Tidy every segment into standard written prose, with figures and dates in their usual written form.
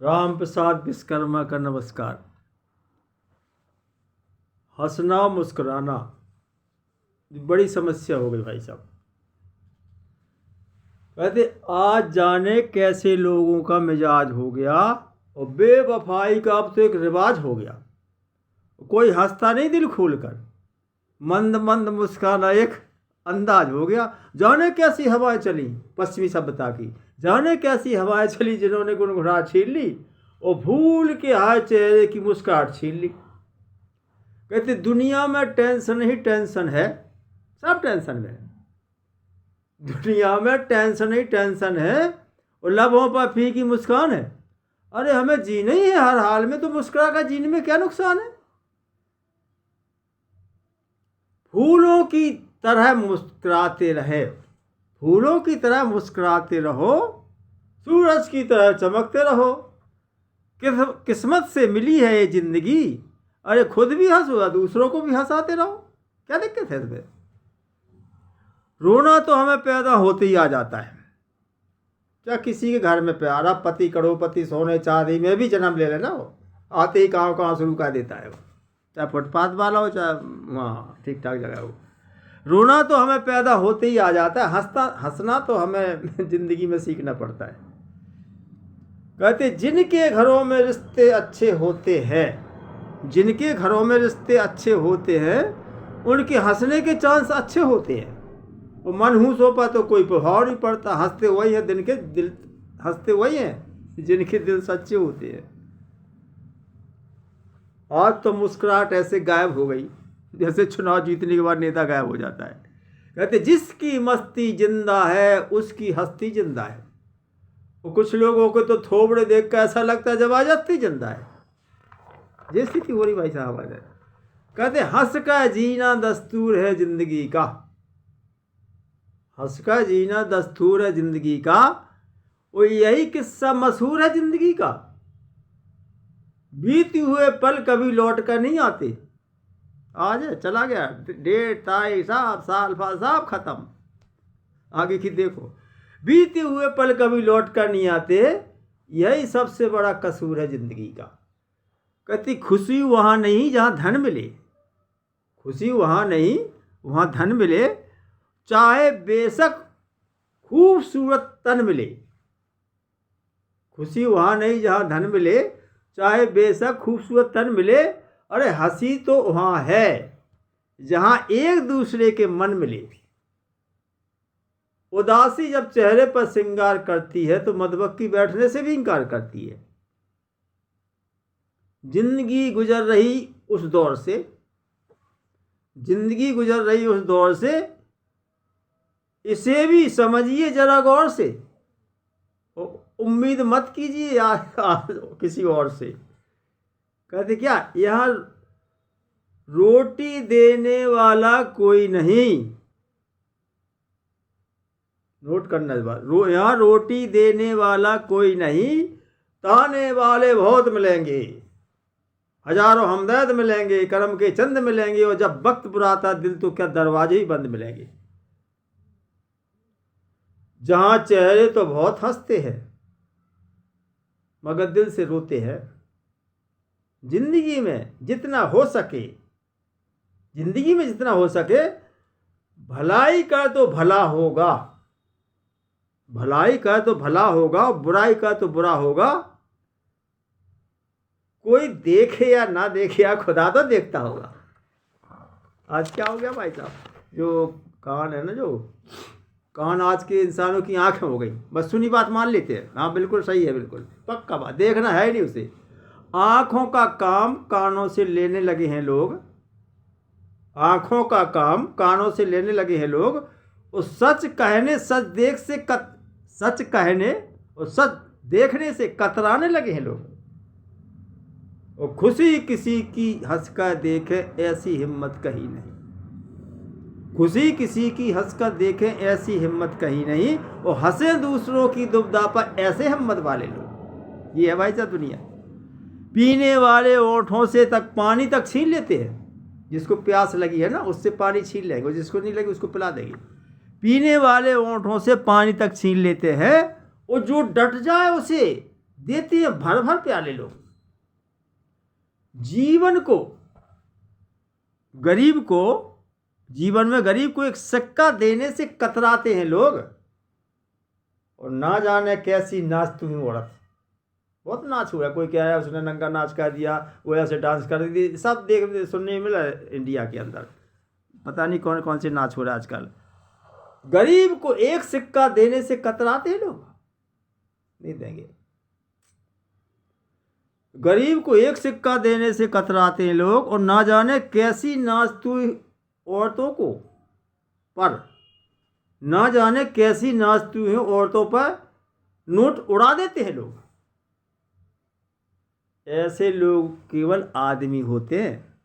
राम प्रसाद विश्वकर्मा का नमस्कार। हंसना मुस्कुराना बड़ी समस्या हो गई भाई साहब। कहते आज जाने कैसे लोगों का मिजाज हो गया और बेवफाई का अब तो एक रिवाज हो गया। कोई हंसता नहीं दिल खोलकर, मंद मंद मुस्काना एक अंदाज हो गया। जाने कैसी हवाएं चली पश्चिमी सभ्यता की, जाने कैसी हवाएं चली जिन्होंने गुनगुनाहट छीन ली और भूल के हाय चेहरे की मुस्कुराहट छीन ली। कहते दुनिया में टेंशन ही टेंशन है, सब टेंशन में है। दुनिया में टेंशन ही टेंशन है और लबों पर फीकी मुस्कान है। अरे हमें जीना ही है हर हाल में, तो मुस्कुरा कर जीने में क्या नुकसान है। फूलों की तरह मुस्कुराते रहे, फूलों की तरह मुस्कुराते रहो, सूरज की तरह चमकते रहो। किस्मत से मिली है ये जिंदगी, अरे खुद भी हंसो दूसरों को भी हंसाते रहो। क्या दिक्कत है इसमें। रोना तो हमें पैदा होते ही आ जाता है। क्या किसी के घर में प्यारा पति करोड़पति सोने चांदी में भी जन्म ले लेना, वो आते ही कहाँ कहाँ शुरू कर देता है। वो चाहे फुटपाथ वाला हो चाहे वहाँ ठीक ठाक जगह हो। रोना तो हमें पैदा होते ही आ जाता है, हंसना तो हमें जिंदगी में सीखना पड़ता है। कहते जिनके घरों में रिश्ते अच्छे होते हैं, जिनके घरों में रिश्ते अच्छे होते हैं उनके हंसने के चांस अच्छे होते हैं। और मनहूस हो पा तो कोई प्रभाव नहीं पड़ता। हंसते वही है हंसते वही हैं जिनके दिल सच्चे होते हैं। आज तो मुस्कुराहट ऐसे गायब हो गई जैसे चुनाव जीतने के बाद नेता गायब हो जाता है। कहते जिसकी मस्ती जिंदा है उसकी हस्ती जिंदा है। और कुछ लोगों को तो थोबड़े देख कर ऐसा लगता है जब आज हस्ती जिंदा है। ये स्थिति हो रही भाई साहब आज। कहते हंस का जीना दस्तूर है जिंदगी का, हंस का जीना दस्तूर है जिंदगी का। और यही किस्सा मशहूर है जिंदगी का। बीते हुए पल कभी लौट कर नहीं आते। आज चला गया, डेट तारीख साहब साल फाल साहब खत्म। आगे की देखो, बीते हुए पल कभी लौट कर नहीं आते, यही सबसे बड़ा कसूर है जिंदगी का। कहती खुशी वहाँ नहीं जहाँ धन मिले, खुशी वहाँ नहीं वहाँ धन मिले, चाहे बेशक खूबसूरत तन मिले। खुशी वहाँ नहीं जहाँ धन मिले, चाहे बेशक खूबसूरत तन मिले। अरे हंसी तो वहाँ है जहाँ एक दूसरे के मन मिले। उदासी जब चेहरे पर श्रृंगार करती है तो मधुमक्खी बैठने से भी इनकार करती है। जिंदगी गुजर रही उस दौर से, जिंदगी गुजर रही उस दौर से, इसे भी समझिए जरा गौर से। उम्मीद मत कीजिए किसी और से। कहते क्या यहाँ रोटी देने वाला कोई नहीं, नोट करना इस बात, यहाँ रोटी देने वाला कोई नहीं, ताने वाले बहुत मिलेंगे, हजारों हमदर्द मिलेंगे, करम के चंद मिलेंगे। और जब वक्त बुराता दिल तो क्या दरवाजे ही बंद मिलेंगे। जहाँ चेहरे तो बहुत हंसते हैं मगर दिल से रोते हैं। जिंदगी में जितना हो सके, जिंदगी में जितना हो सके भलाई का तो भला होगा, भलाई का तो भला होगा, बुराई का तो बुरा होगा। कोई देखे या ना देखे या खुदा तो देखता होगा। आज क्या हो गया भाई साहब, जो कान है ना, जो कान आज के इंसानों की आंखें हो गई, बस सुनी बात मान लेते हैं। हाँ बिल्कुल सही है, बिल्कुल पक्का बात, देखना है ही नहीं उसे। आंखों का काम कानों से लेने लगे हैं लोग, आंखों का काम कानों से लेने लगे हैं लोग। और सच कहने सच कहने और सच देखने से कतराने लगे हैं लोग। और खुशी किसी की हंस कर देखे ऐसी हिम्मत कहीं नहीं, खुशी किसी की हंस कर देखे ऐसी हिम्मत कहीं नहीं। और हंसे दूसरों की दुविधा पर ऐसे हिम्मत वाले लोग। ये है भाई साहब दुनिया। पीने वाले ओंठों से तक पानी तक छीन लेते हैं। जिसको प्यास लगी है ना उससे पानी छीन लेंगे, जिसको नहीं लगी उसको पिला देंगे। पीने वाले ओंठों से पानी तक छीन लेते हैं। और जो डट जाए उसे देते हैं भर भर प्याले लोग। जीवन को गरीब को जीवन में गरीब को एक सिक्का देने से कतराते हैं लोग। और ना जाने कैसी नाचती हुई औरत, बहुत नाच हुआ है। कोई कह रहा है उसने नंगा नाच कर दिया, वो ऐसे डांस कर दी, सब देख सुनने में मिला है इंडिया के अंदर। पता नहीं कौन कौन से नाच हो रहा है आजकल। गरीब को एक सिक्का देने से कतराते हैं लोग, नहीं देंगे। गरीब को एक सिक्का देने से कतराते हैं लोग, और ना जाने कैसी नाचती औरतों को पर ना जाने कैसी नाचती हुई औरतों पर नोट उड़ा देते हैं लोग। ऐसे लोग केवल आदमी होते हैं,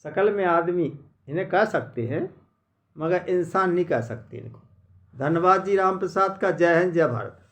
शकल में आदमी इन्हें कह सकते हैं, मगर इंसान नहीं कह सकते इनको। धन्यवाद जी राम प्रसाद का। जय हिंद, जय भारत।